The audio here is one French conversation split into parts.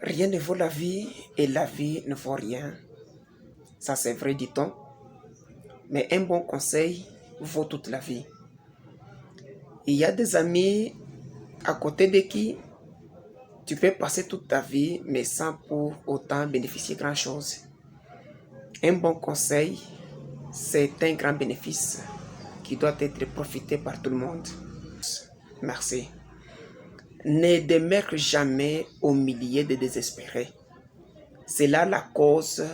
Rien ne vaut la vie et la vie ne vaut rien. Ça c'est vrai, dit-on. Mais un bon conseil vaut toute la vie. Il y a des amis à côté de qui tu peux passer toute ta vie, mais sans pour autant bénéficier grand-chose. Un bon conseil, c'est un grand bénéfice qui doit être profité par tout le monde. Merci. Ne demeure jamais au milieu des désespérés. C'est là la cause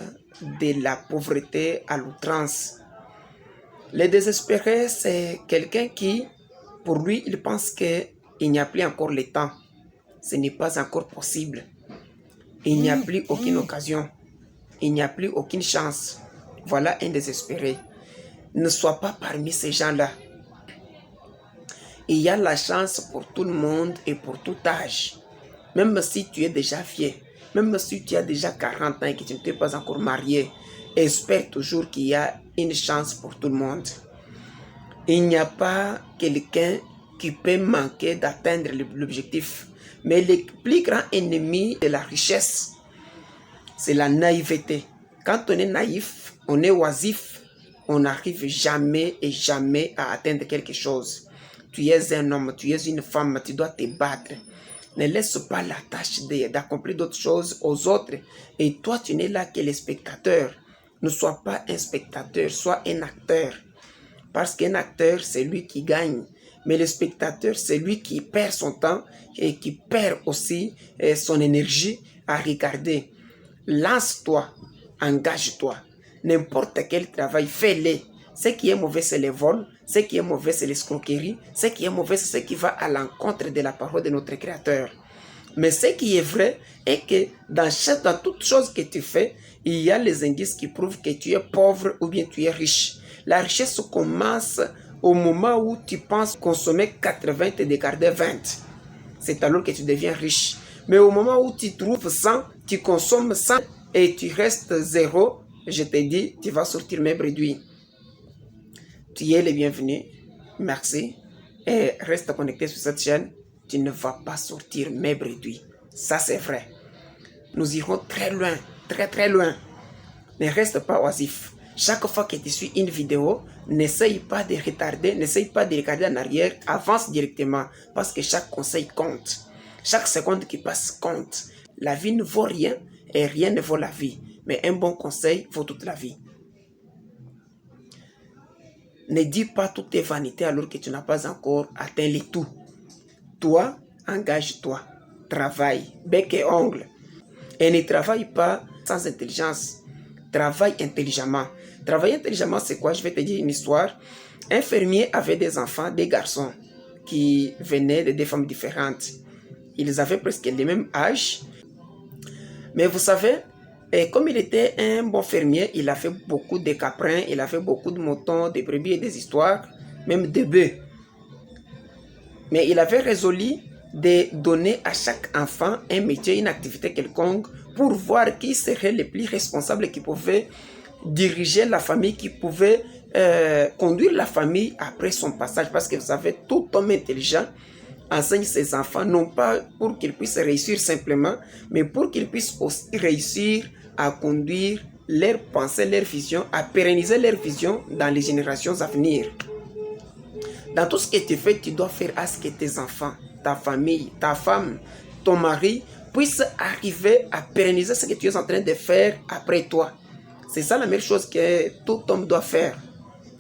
de la pauvreté à l'outrance. Le désespéré, c'est quelqu'un qui, pour lui, il pense qu'il n'y a plus encore le temps. Ce n'est pas encore possible. Il n'y a plus aucune occasion. Il n'y a plus aucune chance. Voilà un désespéré. Ne sois pas parmi ces gens-là. Il y a la chance pour tout le monde et pour tout âge. Même si tu es déjà vieux, même si tu as déjà 40 ans et que tu ne t'es pas encore marié, espère toujours qu'il y a une chance pour tout le monde. Il n'y a pas quelqu'un qui peut manquer d'atteindre l'objectif. Mais le plus grand ennemi de la richesse, c'est la naïveté. Quand on est naïf, on est oisif, on n'arrive jamais et jamais à atteindre quelque chose. Tu es un homme, tu es une femme, tu dois te battre. Ne laisse pas la tâche d'accomplir d'autres choses aux autres. Et toi, tu n'es là que le spectateur. Ne sois pas un spectateur, sois un acteur. Parce qu'un acteur, c'est lui qui gagne. Mais le spectateur, c'est lui qui perd son temps et qui perd aussi son énergie à regarder. Lance-toi, engage-toi. N'importe quel travail, fais-le. Ce qui est mauvais, c'est le vol. Ce qui est mauvais, c'est l'escroquerie. Ce qui est mauvais, c'est ce qui va à l'encontre de la parole de notre Créateur. Mais ce qui est vrai est que dans toute chose que tu fais, il y a les indices qui prouvent que tu es pauvre ou bien tu es riche. La richesse commence au moment où tu penses consommer 80 et de garder 20. C'est alors que tu deviens riche. Mais au moment où tu trouves 100, tu consommes 100 et tu restes 0, je te dis, tu vas sortir même réduit. Tu es le bienvenu. Merci. Et reste connecté sur cette chaîne. Tu ne vas pas sortir même réduit. Ça, c'est vrai. Nous irons très loin, très loin. Ne reste pas oisif. Chaque fois que tu suis une vidéo, n'essaye pas de retarder, n'essaye pas de regarder en arrière, avance directement. Parce que chaque conseil compte. Chaque seconde qui passe compte. La vie ne vaut rien et rien ne vaut la vie. Mais un bon conseil vaut toute la vie. Ne dis pas toutes tes vanités alors que tu n'as pas encore atteint le tout. Toi, engage-toi. Travaille, bec et ongle. Et ne travaille pas sans intelligence. Travaille intelligemment. Travailler intelligemment, c'est quoi? Je vais te dire une histoire. Un fermier avait des enfants, des garçons, qui venaient de deux familles différentes. Ils avaient presque le même âge. Mais vous savez, et comme il était un bon fermier, il a fait beaucoup de caprins, il a fait beaucoup de moutons, des brebis et des histoires, même des bœufs. Mais il avait résolu de donner à chaque enfant un métier, une activité quelconque, pour voir qui serait le plus responsable, qui pouvait diriger la famille, qui pouvait conduire la famille après son passage. Parce que vous savez, tout homme intelligent enseigne ses enfants, non pas pour qu'ils puissent réussir simplement, mais pour qu'ils puissent aussi réussir à conduire leurs pensées, leurs visions, à pérenniser leurs visions dans les générations à venir. Dans tout ce que tu fais, tu dois faire à ce que tes enfants, ta famille, ta femme, ton mari puissent arriver à pérenniser ce que tu es en train de faire après toi. C'est ça la meilleure chose que tout homme doit faire.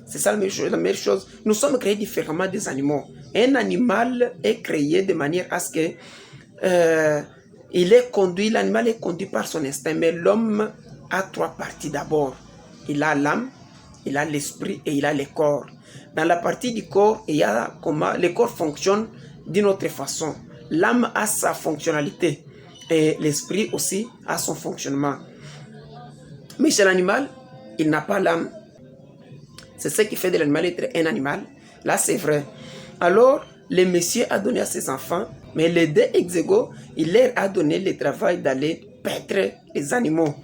C'est ça la meilleure chose. Nous sommes créés différemment des animaux. Un animal est créé de manière à ce que l'animal est conduit par son instinct. Mais l'homme a trois parties d'abord. Il a l'âme, il a l'esprit et il a le corps. Dans la partie du corps, il y a comment le corps fonctionne d'une autre façon. L'âme a sa fonctionnalité et l'esprit aussi a son fonctionnement. Mais chez l'animal, il n'a pas l'âme. C'est ce qui fait de l'animal être un animal. Là, c'est vrai. Alors, le monsieur a donné à ses enfants, mais les deux ex aequo, il leur a donné le travail d'aller paître les animaux.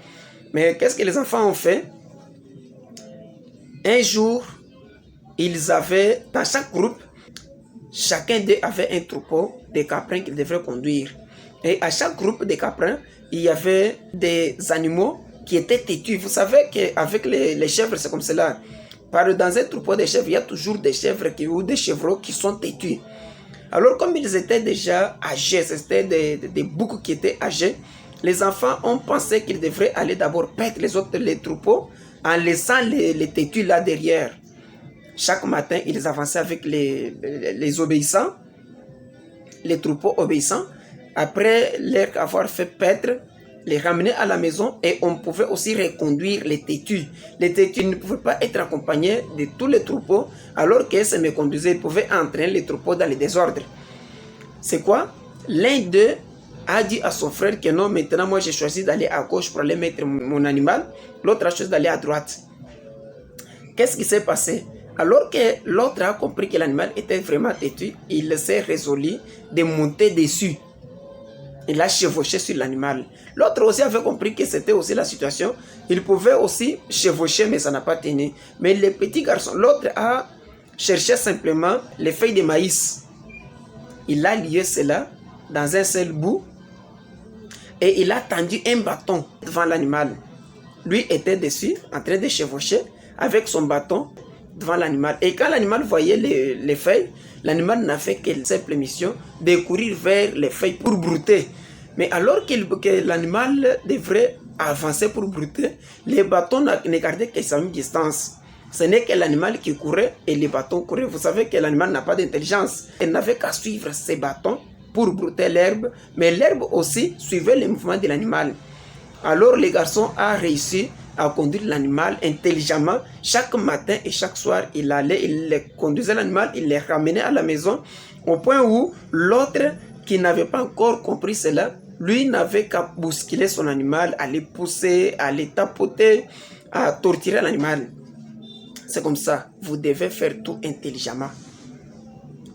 Mais qu'est-ce que les enfants ont fait? Un jour, ils avaient, dans chaque groupe, chacun d'eux avait un troupeau de caprins qu'ils devraient conduire. Et à chaque groupe de caprins, il y avait des animaux qui étaient têtus. Vous savez qu'avec les chèvres, c'est comme cela. Dans un troupeau de chèvres, il y a toujours des chèvres ou des chevreaux qui sont têtus. Alors, comme ils étaient déjà âgés, c'était des boucs qui étaient âgés, les enfants ont pensé qu'ils devraient aller d'abord paître les troupeaux en laissant les têtus là derrière. Chaque matin, ils avançaient avec les obéissants, les troupeaux obéissants. Après leur avoir fait paître, les ramener à la maison et on pouvait aussi reconduire les têtus. Les têtus ne pouvaient pas être accompagnés de tous les troupeaux alors qu'ils se méconduisaient. Ils pouvaient entraîner les troupeaux dans le désordre. C'est quoi? L'un d'eux a dit à son frère que non, maintenant moi j'ai choisi d'aller à gauche pour aller mettre mon animal. L'autre a choisi d'aller à droite. Qu'est-ce qui s'est passé? Alors que l'autre a compris que l'animal était vraiment têtu, il s'est résolu de monter dessus. Il a chevauché sur l'animal. L'autre aussi avait compris que c'était aussi la situation. Il pouvait aussi chevaucher, mais ça n'a pas tenu. Mais le petit garçon, l'autre a cherché simplement les feuilles de maïs. Il a lié cela dans un seul bout et il a tendu un bâton devant l'animal. Lui était dessus, en train de chevaucher avec son bâton devant l'animal. Et quand l'animal voyait les feuilles, l'animal n'a fait qu'une simple mission de courir vers les feuilles pour brouter. Mais alors que l'animal devrait avancer pour brouter, les bâtons ne gardaient que sa même distance. Ce n'est que l'animal qui courait et les bâtons couraient. Vous savez que l'animal n'a pas d'intelligence. Il n'avait qu'à suivre ses bâtons pour brouter l'herbe, mais l'herbe aussi suivait les mouvements de l'animal. Alors le garçon a réussi à conduire l'animal intelligemment. Chaque matin et chaque soir, il conduisait l'animal, il les ramenait à la maison, au point où l'autre qui n'avait pas encore compris cela, lui n'avait qu'à bousculer son animal, à les pousser, à les tapoter, à torturer l'animal. C'est comme ça, vous devez faire tout intelligemment.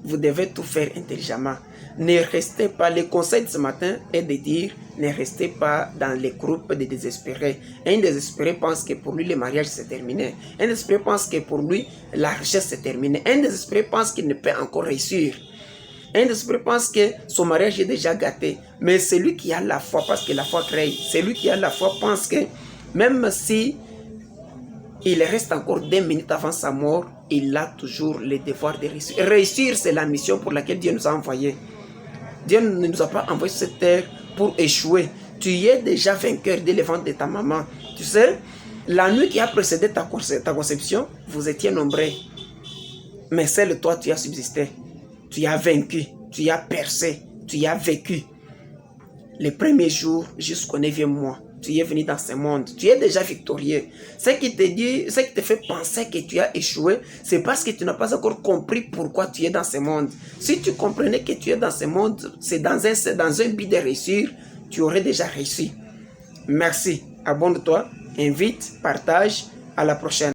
Vous devez tout faire intelligemment. Ne restez pas, le conseil de ce matin est de dire, ne restez pas dans les groupes de désespérés. Un désespéré pense que pour lui le mariage c'est terminé. Un désespéré pense que pour lui la richesse c'est terminé. Un désespéré pense qu'il ne peut encore réussir. Un désespéré pense que son mariage est déjà gâté. Mais celui qui a la foi, parce que la foi crée, celui qui a la foi pense que même si il reste encore 2 minutes avant sa mort, il a toujours le devoir de réussir. Réussir, c'est la mission pour laquelle Dieu nous a envoyés. Dieu ne nous a pas envoyé sur cette terre pour échouer. Tu es déjà vainqueur dès le ventre de ta maman. Tu sais, la nuit qui a précédé ta conception, vous étiez nombreux. Mais seul toi, tu as subsisté. Tu as vaincu, tu as percé, tu as vécu. Les premiers jours jusqu'au 9e mois. Tu es venu dans ce monde, tu es déjà victorieux. Ce qui te fait penser que tu as échoué, c'est parce que tu n'as pas encore compris pourquoi tu es dans ce monde. Si tu comprenais que tu es dans ce monde, c'est dans un but de réussir, tu aurais déjà réussi. Merci, abonne-toi, invite, partage, à la prochaine.